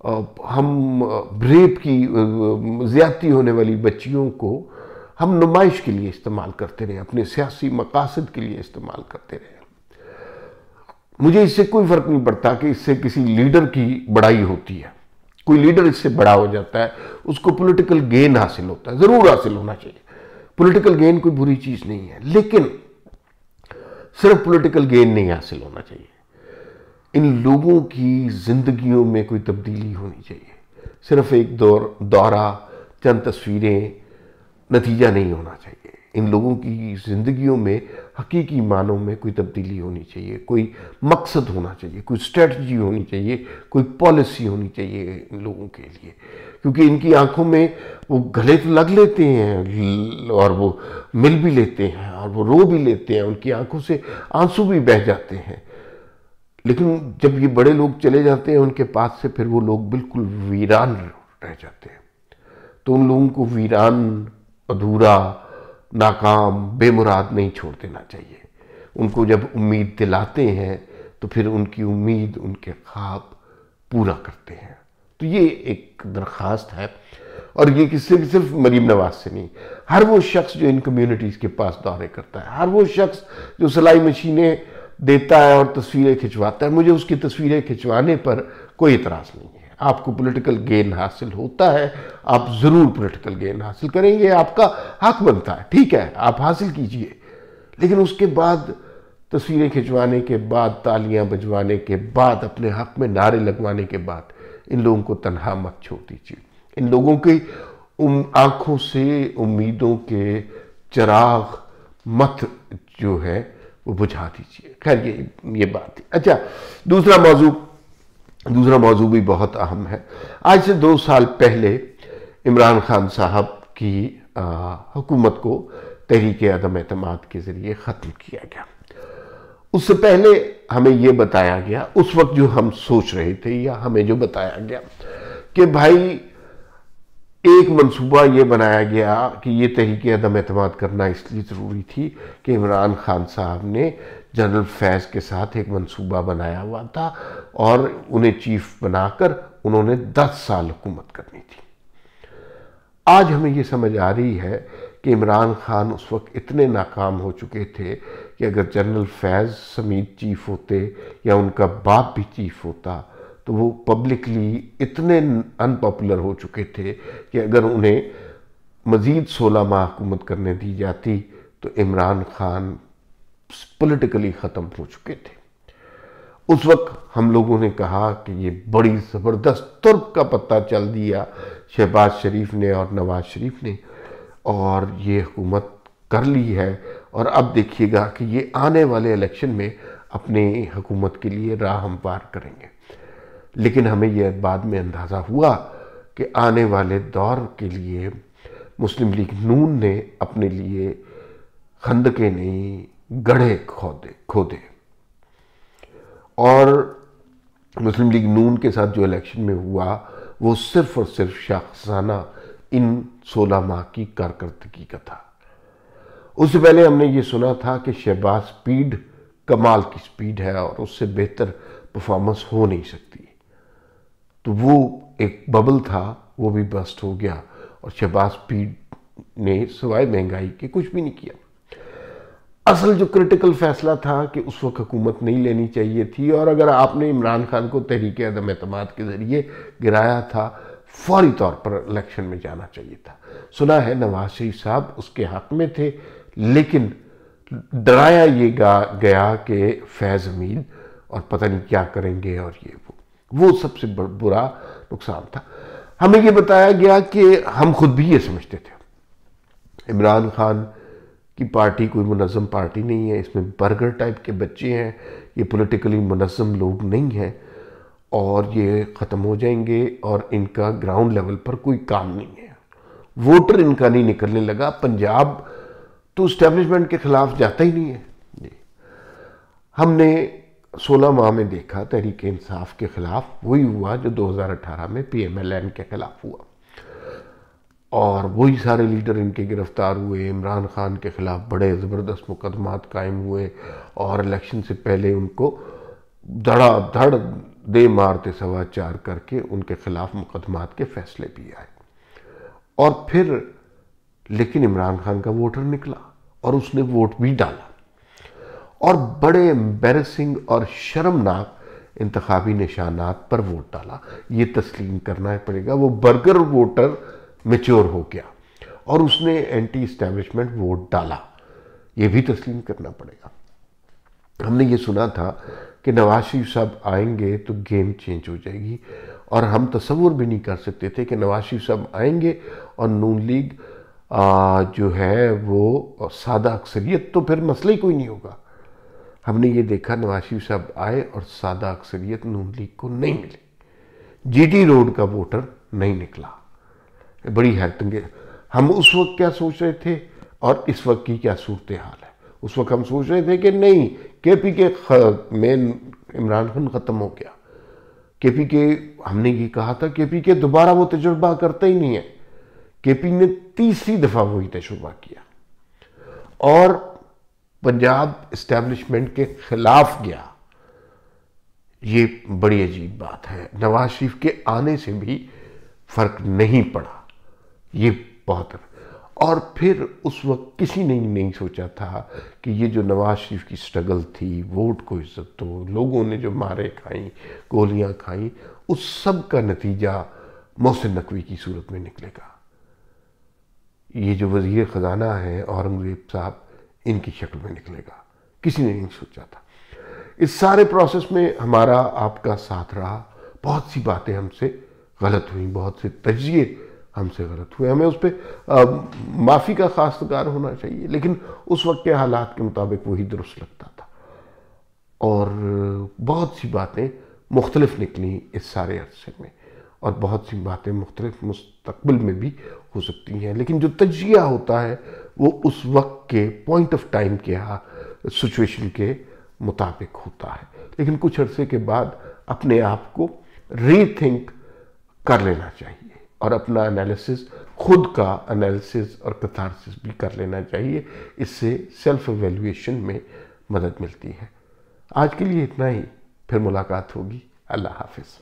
ہم ریپ کی زیادتی ہونے والی بچیوں کو ہم نمائش کے لیے استعمال کرتے رہے، اپنے سیاسی مقاصد کے لیے استعمال کرتے رہے۔ مجھے اس سے کوئی فرق نہیں پڑتا کہ اس سے کسی لیڈر کی بڑائی ہوتی ہے، کوئی لیڈر اس سے بڑا ہو جاتا ہے، اس کو پولیٹیکل گین حاصل ہوتا ہے، ضرور حاصل ہونا چاہیے، پولیٹیکل گین کوئی بری چیز نہیں ہے، لیکن صرف پولیٹیکل گین نہیں حاصل ہونا چاہیے، ان لوگوں کی زندگیوں میں کوئی تبدیلی ہونی چاہیے۔ صرف ایک دورہ، چند تصویریں نتیجہ نہیں ہونا چاہیے، ان لوگوں کی زندگیوں میں حقیقی معنوں میں کوئی تبدیلی ہونی چاہیے، کوئی مقصد ہونا چاہیے، کوئی اسٹریٹجی ہونی چاہیے، کوئی پالیسی ہونی چاہیے ان لوگوں کے لیے، کیونکہ ان کی آنکھوں میں وہ گلے تو لگ لیتے ہیں اور وہ مل بھی لیتے ہیں اور وہ رو بھی لیتے ہیں، ان کی آنکھوں سے آنسو بھی بہہ جاتے ہیں، لیکن جب یہ بڑے لوگ چلے جاتے ہیں ان کے پاس سے، پھر وہ لوگ بالکل ویران رہ جاتے ہیں۔ تو ان لوگوں کو ویران، ادھورا، ناکام، بے مراد نہیں چھوڑ دینا چاہیے۔ ان کو جب امید دلاتے ہیں تو پھر ان کی امید، ان کے خواب پورا کرتے ہیں۔ تو یہ ایک درخواست ہے، اور یہ صرف مریم نواز سے نہیں، ہر وہ شخص جو ان کمیونٹیز کے پاس دورے کرتا ہے، ہر وہ شخص جو سلائی مشینیں دیتا ہے اور تصویریں کھنچواتا ہے، مجھے اس کی تصویریں کھنچوانے پر کوئی اعتراض نہیں ہے۔ آپ کو پولیٹیکل گین حاصل ہوتا ہے، آپ ضرور پولیٹیکل گین حاصل کریں گے، آپ کا حق بنتا ہے، ٹھیک ہے، آپ حاصل کیجئے، لیکن اس کے بعد تصویریں کھنچوانے کے بعد، تالیاں بجوانے کے بعد، اپنے حق میں نعرے لگوانے کے بعد ان لوگوں کو تنہا مت چھوڑ دیجیے، ان لوگوں کی آنکھوں سے امیدوں کے چراغ مت جو ہے وہ بجھا دیجیے۔ خیر یہ بات تھی۔ اچھا، دوسرا موضوع بھی بہت اہم ہے۔ آج سے 2 سال پہلے عمران خان صاحب کی حکومت کو تحریک عدم اعتماد کے ذریعے ختم کیا گیا۔ اس سے پہلے ہمیں یہ بتایا گیا، اس وقت جو ہم سوچ رہے تھے یا ہمیں جو بتایا گیا کہ بھائی ایک منصوبہ یہ بنایا گیا کہ یہ تحریک عدم اعتماد کرنا اس لیے ضروری تھی کہ عمران خان صاحب نے جنرل فیض کے ساتھ ایک منصوبہ بنایا ہوا تھا اور انہیں چیف بنا کر انہوں نے 10 سال حکومت کرنی تھی۔ آج ہمیں یہ سمجھ آ رہی ہے کہ عمران خان اس وقت اتنے ناکام ہو چکے تھے کہ اگر جنرل فیض سمیت چیف ہوتے یا ان کا باپ بھی چیف ہوتا تو وہ پبلکلی اتنے ان پاپولر ہو چکے تھے کہ اگر انہیں مزید 16 ماہ حکومت کرنے دی جاتی تو عمران خان پولیٹیکلی ختم ہو چکے تھے۔ اس وقت ہم لوگوں نے کہا کہ یہ بڑی زبردست ترک کا پتہ چل دیا شہباز شریف نے اور نواز شریف نے، اور یہ حکومت کر لی ہے، اور اب دیکھیے گا کہ یہ آنے والے الیکشن میں اپنے حکومت کے لیے راہ ہموار کریں گے۔ لیکن ہمیں یہ بعد میں اندازہ ہوا کہ آنے والے دور کے لیے مسلم لیگ نون نے اپنے لیے خندقیں نہیں، گڑھے کھودے، اور مسلم لیگ نون کے ساتھ جو الیکشن میں ہوا وہ صرف اور صرف شاخسانہ ان 16 ماہ کی کارکردگی کا تھا۔ اس سے پہلے ہم نے یہ سنا تھا کہ شہباز سپیڈ کمال کی سپیڈ ہے اور اس سے بہتر پرفارمنس ہو نہیں سکتی، تو وہ ایک ببل تھا، وہ بھی بسٹ ہو گیا، اور شہباز سپیڈ نے سوائے مہنگائی کے کچھ بھی نہیں کیا۔ اصل جو کرٹیکل فیصلہ تھا کہ اس وقت حکومت نہیں لینی چاہیے تھی، اور اگر آپ نے عمران خان کو تحریک عدم اعتماد کے ذریعے گرایا تھا، فوری طور پر الیکشن میں جانا چاہیے تھا۔ سنا ہے نواز شریف صاحب اس کے حق میں تھے، لیکن ڈرایا یہ گیا کہ فیض حمید اور پتہ نہیں کیا کریں گے، اور وہ سب سے برا نقصان تھا۔ ہمیں یہ بتایا گیا کہ ہم خود بھی یہ سمجھتے تھے عمران خان کی پارٹی کوئی منظم پارٹی نہیں ہے، اس میں برگر ٹائپ کے بچے ہیں، یہ پولیٹیکلی منظم لوگ نہیں ہیں، اور یہ ختم ہو جائیں گے، اور ان کا گراؤنڈ لیول پر کوئی کام نہیں ہے، ووٹر ان کا نہیں نکلنے لگا۔ پنجاب تو اسٹیبلشمنٹ کے خلاف جاتا ہی نہیں ہے۔ ہم نے 16 ماہ میں دیکھا تحریک انصاف کے خلاف وہی ہوا جو 2018 میں پی ایم ایل این کے خلاف ہوا، اور وہی سارے لیڈر ان کے گرفتار ہوئے، عمران خان کے خلاف بڑے زبردست مقدمات قائم ہوئے، اور الیکشن سے پہلے ان کو دھڑا دھڑ دے مارتے 4.25 کر کے ان کے خلاف مقدمات کے فیصلے بھی آئے، اور پھر لیکن عمران خان کا ووٹر نکلا اور اس نے ووٹ بھی ڈالا، اور بڑے امبیرسنگ اور شرمناک انتخابی نشانات پر ووٹ ڈالا۔ یہ تسلیم کرنا پڑے گا، وہ برگر ووٹر میچور ہو گیا اور اس نے اینٹی اسٹیبلشمنٹ ووٹ ڈالا، یہ بھی تسلیم کرنا پڑے گا۔ ہم نے یہ سنا تھا کہ نواز شریف صاحب آئیں گے تو گیم چینج ہو جائے گی، اور ہم تصور بھی نہیں کر سکتے تھے کہ نواز شریف صاحب آئیں گے اور نون لیگ جو ہے وہ سادہ اکثریت، تو پھر مسئلہ ہی کوئی نہیں ہوگا۔ ہم نے یہ دیکھا نواز شریف صاحب آئے اور سادہ اکثریت نون لیگ کو نہیں ملی، جی ٹی روڈ کا ووٹر نہیں نکلا۔ بڑی حیرت انگیز، ہم اس وقت کیا سوچ رہے تھے اور اس وقت کی کیا صورتحال ہے؟ اس وقت ہم سوچ رہے تھے کہ نہیں، کے پی کے میں عمران خان ختم ہو گیا، کے پی کے، ہم نے یہ کہا تھا کے پی کے دوبارہ وہ تجربہ کرتا ہی نہیں ہے۔ کے پی نے تیسری دفعہ وہی تجربہ کیا اور پنجاب اسٹیبلشمنٹ کے خلاف گیا۔ یہ بڑی عجیب بات ہے، نواز شریف کے آنے سے بھی فرق نہیں پڑا، یہ بہت۔ اور پھر اس وقت کسی نے نہیں سوچا تھا کہ یہ جو نواز شریف کی سٹرگل تھی، ووٹ کو عزت دو، لوگوں نے جو مارے کھائیں، گولیاں کھائیں، اس سب کا نتیجہ محسن نقوی کی صورت میں نکلے گا۔ یہ جو وزیر خزانہ ہے اورنگزیب صاحب، ان کی شکل میں نکلے گا، کسی نے نہیں سوچا تھا۔ اس سارے پروسیس میں ہمارا آپ کا ساتھ رہا، بہت سی باتیں ہم سے غلط ہوئیں، بہت سے تجزیے ہم سے غلط ہوئے، ہمیں اس پہ معافی کا خواستگار ہونا چاہیے، لیکن اس وقت کے حالات کے مطابق وہی درست لگتا تھا، اور بہت سی باتیں مختلف نکلیں اس سارے عرصے میں، اور بہت سی باتیں مختلف مستقبل میں بھی ہو سکتی ہیں، لیکن جو تجزیہ ہوتا ہے وہ اس وقت کے پوائنٹ آف ٹائم کے سچویشن کے مطابق ہوتا ہے، لیکن کچھ عرصے کے بعد اپنے آپ کو ری تھنک کر لینا چاہیے، اور اپنا انالیسس، خود کا انالیسس اور کتھارسس بھی کر لینا چاہیے۔ اس سے سیلف ایویلویشن میں مدد ملتی ہے۔ آج کے لیے اتنا ہی، پھر ملاقات ہوگی۔ اللہ حافظ۔